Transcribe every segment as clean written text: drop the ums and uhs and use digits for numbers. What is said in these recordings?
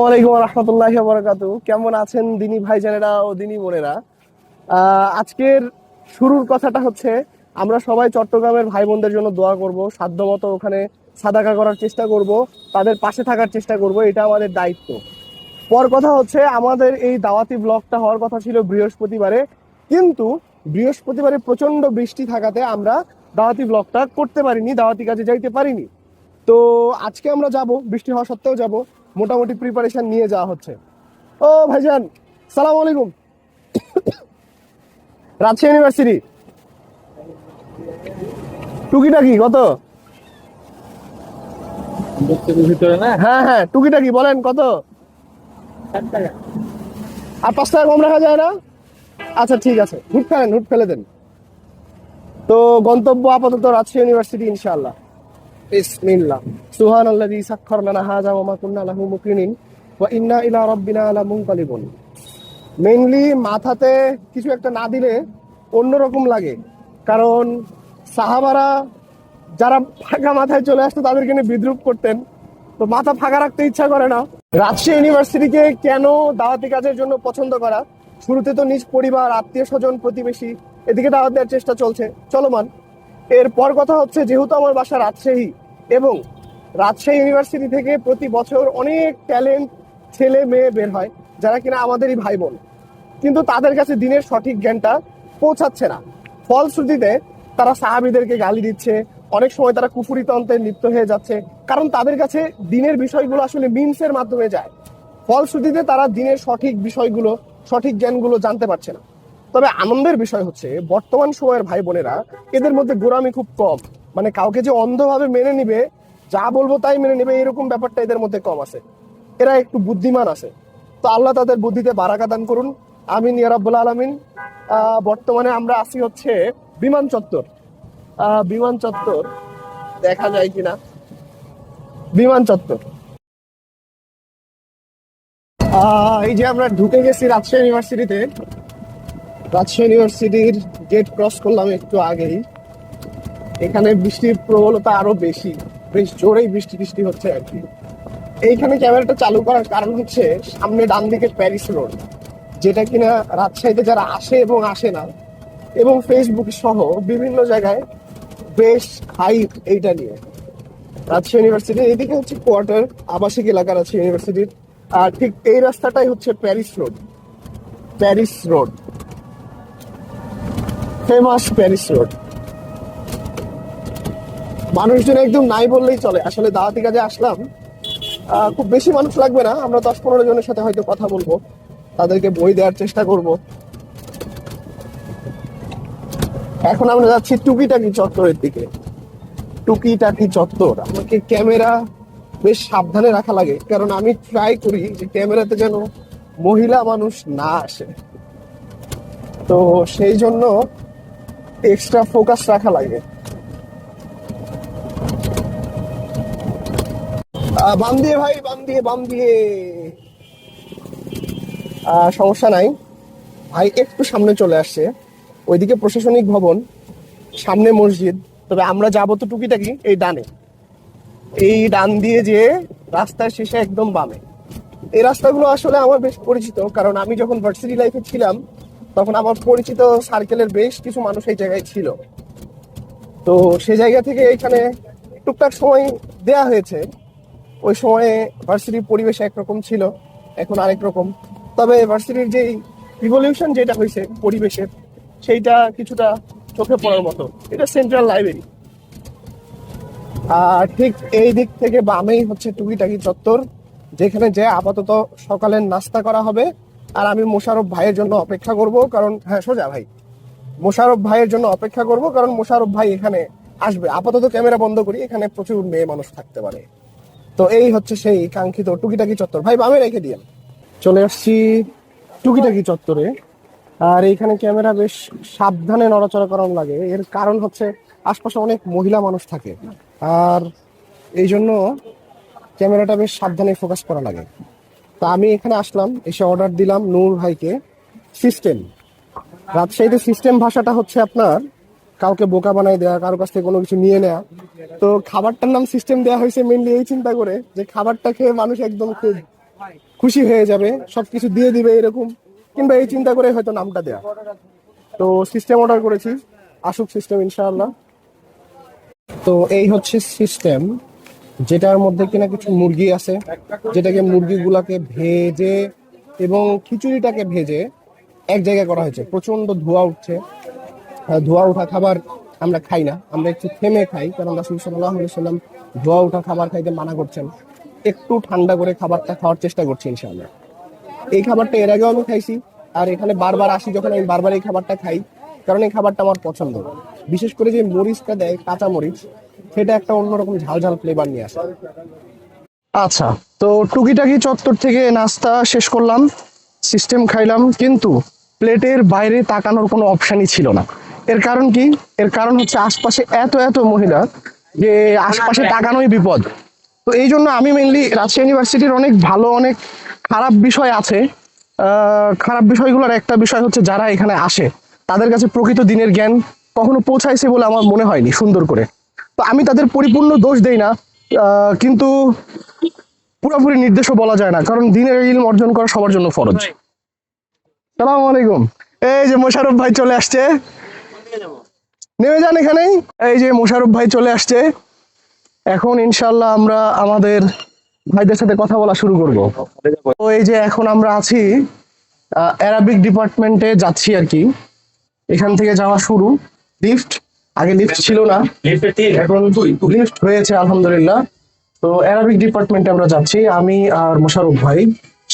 ওয়ালাইকুম রহমতুল্লাহি ওয়া বারাকাতুহু। কেমন আছেন দিনী ভাইজানেরা ও দিনী বোনেরা? আজকের শুরুর কথাটা হচ্ছে, আমরা সবাই চট্টগ্রামের ভাই বোনদের জন্য দোয়া করব, সাধ্যমতো ওখানে সাদাকা করার চেষ্টা করব, তাদের পাশে থাকার চেষ্টা করব, এটা আমাদের দায়িত্ব। পর কথা হচ্ছে, আমাদের এই দাওয়াতি ব্লগটা হওয়ার কথা ছিল বৃহস্পতিবারে, কিন্তু বৃহস্পতিবারে প্রচন্ড বৃষ্টি থাকাতে আমরা দাওয়াতি ব্লগটা করতে পারিনি, দাওয়াতি কাজে যাইতে পারিনি। তো আজকে আমরা যাব, বৃষ্টি হওয়া সত্ত্বেও যাব, মোটামুটি প্রিপারেশন নিয়ে যাওয়া হচ্ছে। ও ভাইজান, সালাম আলাইকুম। রাজশাহী ইউনিভার্সিটি টুকিটাকি কত? ভিতরে না। হ্যাঁ হ্যাঁ, টুকিটাকি বলেন কত? 60 টাকা। আর 5 টাকা কম রাখা যায় না? আচ্ছা ঠিক আছে, হুট ফেলেন, হুট ফেলে দেন। তো গন্তব্য আপাতত রাজশাহী ইউনিভার্সিটি ইনশাআল্লাহ। বিসমিল্লাহ। সুবহানাল্লাযী সাখখারা লানা হাযা ওয়া মা কুন্না লাহু মুকরিনিন ওয়া ইন্না ইলা রাব্বিনা লামুনকালিবুন। মেইনলি মাথাতে কিছু একটা না দিলে অন্যরকম লাগে, কারণ সাহাবারা যারা ফাঁকা মাথায় চলে আসতো তাদেরকে নিয়ে বিদ্রুপ করতেন, তো মাথা ফাঁকা রাখতে ইচ্ছা করে না। রাজশাহী ইউনিভার্সিটিকে কেন দাওয়াতি কাজের জন্য পছন্দ করা? শুরুতে তো নিজ পরিবার, আত্মীয় স্বজন, প্রতিবেশী, এদিকে দাওয়াত দেওয়ার চেষ্টা চলছে, চলমান। এরপর কথা হচ্ছে, যেহেতু আমার বাসা রাজশাহী, এবং রাজশাহী ইউনিভার্সিটি থেকে প্রতি বছর অনেক ট্যালেন্ট ছেলে মেয়ে বের হয়, যারা কিনা আমাদেরই ভাই বোন, কিন্তু তাদের কাছে দিনের সঠিক জ্ঞানটা পৌঁছাচ্ছে না। ফলশ্রুতিতে তারা সাহাবীদেরকে গালি দিচ্ছে, অনেক সময় তারা কুফরি তন্ত্রে লিপ্ত হয়ে যাচ্ছে, কারণ তাদের কাছে দিনের বিষয়গুলো আসলে মিমসের মাধ্যমে যায়। ফলশ্রুতিতে তারা দিনের সঠিক বিষয়গুলো, সঠিক জ্ঞানগুলো জানতে পারছে না। তবে আনন্দের বিষয় হচ্ছে, বর্তমান সময়ের ভাই বোনেরা, এদের মধ্যে গোঁড়ামি খুব কম। মানে কাউকে যে অন্ধভাবে মেনে নিবে, যা বলবো তাই মেনে নিবে, এরকম ব্যাপারটা এদের মধ্যে কম আছে। এরা একটু বুদ্ধিমান আছে। তো আল্লাহ তাদের বুদ্ধিতে বারাকা দান করুন, আমিন ইয়া রাব্বুল আলামিন। বর্তমানে আমরা আছি হচ্ছে বিমান চত্বর। বিমান চত্বর দেখা যায় কিনা, বিমান চত্বর। এই যে আমরা ঢুকে গেছি রাজশাহী ইউনিভার্সিটিতে। রাজশাহী ইউনিভার্সিটির গেট ক্রস করলাম একটু আগেই। এখানে বৃষ্টির প্রবলতা আরো বেশি, বেশ জোরেই বৃষ্টি বৃষ্টি হচ্ছে আর কি। এইখানে ক্যামেরাটা চালু করার কারণ হচ্ছে, সামনে ডান দিকে প্যারিস রোড, যেটা কিনা রাজশাহীতে যারা আসে এবং আসে না, এবং ফেসবুক সহ বিভিন্ন জায়গায় বেশ হাইপ এইটা নিয়ে। রাজশাহী ইউনিভার্সিটি এদিকে হচ্ছে কোয়ার্টার, আবাসিক এলাকা রাজশাহী ইউনিভার্সিটির। আর ঠিক এই রাস্তাটাই হচ্ছে Paris road. Paris road, famous Paris road. মানুষজন একদম নাই বললেই চলে। আসলে দাওয়াতি কাজে আসলাম, খুব বেশি মানুষ লাগবে না, আমরা 10-15 জনের সাথে হয়তো কথা বলবো, তাদেরকে বই দেওয়ার চেষ্টা করব। এখন আমরা যাচ্ছি টুকিটাকি চত্বরের দিকে। টুকিটাকি চত্বর, আমাকে ক্যামেরা বেশ সাবধানে রাখা লাগে, কারণ আমি ট্রাই করি যে ক্যামেরাতে যেন মহিলা মানুষ না আসে, তো সেই জন্য এক্সট্রা ফোকাস রাখা লাগে। বাম দিয়ে ভাই, বাম দিয়ে, বাম দিয়ে। সমস্যা নাই ভাই, একটু সামনে চলে আসছে, ওইদিকে প্রশাসনিক ভবন, সামনে মসজিদ। তবে আমরা যাবো তো টুকিটাকি এই ডানে, এই ডান দিয়ে যে রাস্তার শেষে একদম বামে। এই রাস্তাগুলো আসলে আমার বেশ পরিচিত, কারণ আমি যখন ভার্সিটি লাইফে ছিলাম তখন আমার পরিচিত সার্কেলের বেশ কিছু মানুষ এই জায়গায় ছিল। তো সেই জায়গা থেকে এখানে টুকটাক সময় দেয়া হয়েছে। ওই সময়ে ভার্সিটির পরিবেশ একরকম ছিল, এখন আরেক রকম। তবে ভার্সিটির যেই রিভলিউশন যেটা হয়েছে পরিবেশের, সেইটা কিছুটা চোখে পড়ার মতো। এটা সেন্ট্রাল লাইব্রেরি। আর ঠিক এই দিক থেকে বামেই হচ্ছে টুকিটাকি চত্বর, যেখানে যে আপাতত সকালের নাস্তা করা হবে। আর আমি মোশাররফ ভাইয়ের জন্য অপেক্ষা করব, কারণ হ্যাঁ সোজা ভাই, মোশাররফ ভাইয়ের জন্য অপেক্ষা করব, কারণ মোশাররফ ভাই এখানে আসবে। আপাতত ক্যামেরা বন্ধ করি, এখানে প্রচুর মেয়ে মানুষ থাকতে পারে। তো এই হচ্ছে সেই কাঙ্ক্ষিত টুকিটাকি চত্বর। ভাই বামে রেখে দিয়েন। চলে আসছি টুকিটাকি চত্বরে। আর এইখানে ক্যামেরা বেশ সাবধানে নড়াচড়া করানো লাগে, এর কারণ হচ্ছে আশপাশে অনেক মহিলা মানুষ থাকে, আর এই জন্য ক্যামেরাটা বেশ সাবধানে ফোকাস করা লাগে। তা আমি এখানে আসলাম, এসে অর্ডার দিলাম নূর ভাইকে সিস্টেম। রাজশাহীতে সিস্টেম ভাষাটা হচ্ছে আপনার কাউকে বোকা বানায় দেওয়া, কারোর কাছ থেকে কোনো কিছু নিয়ে নেওয়া। তো খাবারটার নাম সিস্টেম দেওয়া হয়েছে মেনলি এই চিন্তা করে যে খাবারটা খেয়ে মানুষ একদম খুব খুশি হয়ে যাবে, সবকিছু দিয়ে দিবে এরকম, কিংবা এই চিন্তা করে হয়তো নামটা দেয়া। তো সিস্টেম অর্ডার করেছি, আসুক সিস্টেম ইনশাআল্লাহ। তো এই হচ্ছে সিস্টেম, যেটার মধ্যে কিনা কিছু মুরগি আছে, যেটাকে মুরগিগুলাকে ভেজে এবং খিচুড়িটাকে ভেজে এক জায়গায় করা হয়েছে। প্রচন্ড ধোঁয়া উঠছে, ধোঁয়া ওঠা খাবার আমরা খাই না, আমরা একটু থেমে খাই, কারণ রাসূল সাল্লাল্লাহু আলাইহি সাল্লাম ধোঁয়া ওঠা খাবার খাইতে মানা করছেন। একটু ঠান্ডা করে খাবারটা খাওয়ার চেষ্টা করছি ইনশাআল্লাহ। এই খাবারটা এর আগেও আমি খাইছি, আর এখানে বারবার আসি যখন, আমি বারবার এই খাবারটা খাই, কারণ এই খাবারটা আমার পছন্দ। বিশেষ করে যে মরিচটা দেয়, কাঁচা মরিচ, সেটা একটা অন্যরকম ঝাল ঝাল ফ্লেভার নিয়ে আসে। আচ্ছা, তো টুকিটাকি চত্বর থেকে নাস্তা শেষ করলাম, সিস্টেম খাইলাম, কিন্তু প্লেটের বাইরে তাকানোর কোনো অপশনই ছিল না। এর কারণ কি? এর কারণ হচ্ছে আশপাশে এত এত মহিলা যে আশপাশে তাকানোই বিপদ। তো এই জন্য আমি মেইনলি, রাজশাহী ইউনিভার্সিটির অনেক ভালো অনেক খারাপ বিষয় আছে। খারাপ বিষয়গুলোর একটা বিষয় হচ্ছে যারা এখানে আসে তাদের কাছে প্রকৃত দিনের জ্ঞান কখনো পৌঁছাইছে বলে আমার মনে হয়নি সুন্দর করে। তো আমি তাদের পরিপূর্ণ দোষ দেই না, কিন্তু পুরোপুরি নির্দেশও বলা যায় না, কারণ দিনের ইলম অর্জন করা সবার জন্য ফরজ। সালাম আলাইকুম। এই যে মোশাররফ ভাই চলে আসছে, নেমে যান এখানেই। এই যে মোশাররফ ভাই চলে আসছে, এখন ইনশাল্লাহ আমরা আমাদের ভাইদের সাথে কথা বলা শুরু করব। তো এই যে এখন আমরা আছি অ্যারাবিক ডিপার্টমেন্টে যাচ্ছি আর কি, এখান থেকে যাওয়া শুরু। লিফট, আগে লিফট ছিল না, এখন লিফট হয়েছে আলহামদুলিল্লাহ। তো অ্যারাবিক ডিপার্টমেন্টে আমরা যাচ্ছি, আমি আর মোশাররফ ভাই।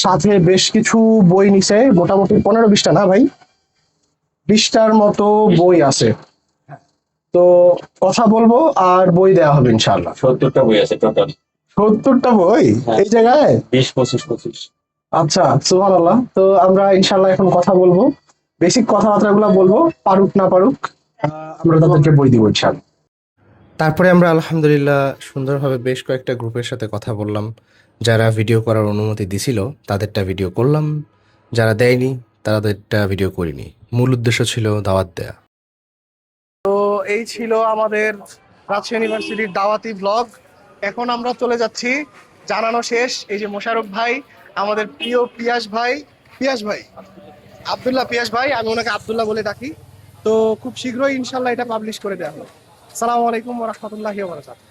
সাথে বেশ কিছু বই নিছে, মোটামুটি 15-20টা, না ভাই, 20টার মতো বই আছে। তো কথা বলবো আর বই দেওয়া হবে ইনশাআল্লাহ। 70টা বই আছে টোটাল। 70টা বই হ্যাঁ। এই জায়গায়? 20, 25, 25। আচ্ছা, সুবহানাল্লাহ। তো আমরা ইনশাআল্লাহ এখন কথা বলবো, বেসিক কথাবার্তা গুলা বলবো, পারুক না পারুক আমরা তাদেরকে বই দিব ইনশাআল্লাহ। তারপরে আমরা আলহামদুলিল্লাহ সুন্দরভাবে বেশ কয়েকটা গ্রুপের সাথে কথা বললাম। যারা ভিডিও করার অনুমতি দিছিল তাদেরটা ভিডিও করলাম, যারা দেয়নি তাদেরটা ভিডিও করিনি। মূল উদ্দেশ্য ছিল দাওয়াত দেয়া। তো এই ছিল আমাদের রাজশাহী ইউনিভার্সিটির দাওয়াতি ব্লগ। এখন আমরা চলে যাচ্ছি, জানানো শেষ। এই যে মোশাররফ ভাই, আমাদের প্রিয় পিয়াস ভাই, পিয়াস ভাই, আব্দুল্লাহ পিয়াস ভাই, আমি ওনাকে আব্দুল্লাহ বলে ডাকি। তো খুব শীঘ্রই ইনশাল্লাহ এটা পাবলিশ করে দেওয়া হবে। আসসালামু আলাইকুম ওয়া রাহমাতুল্লাহি ওয়া বারাকাতুহু।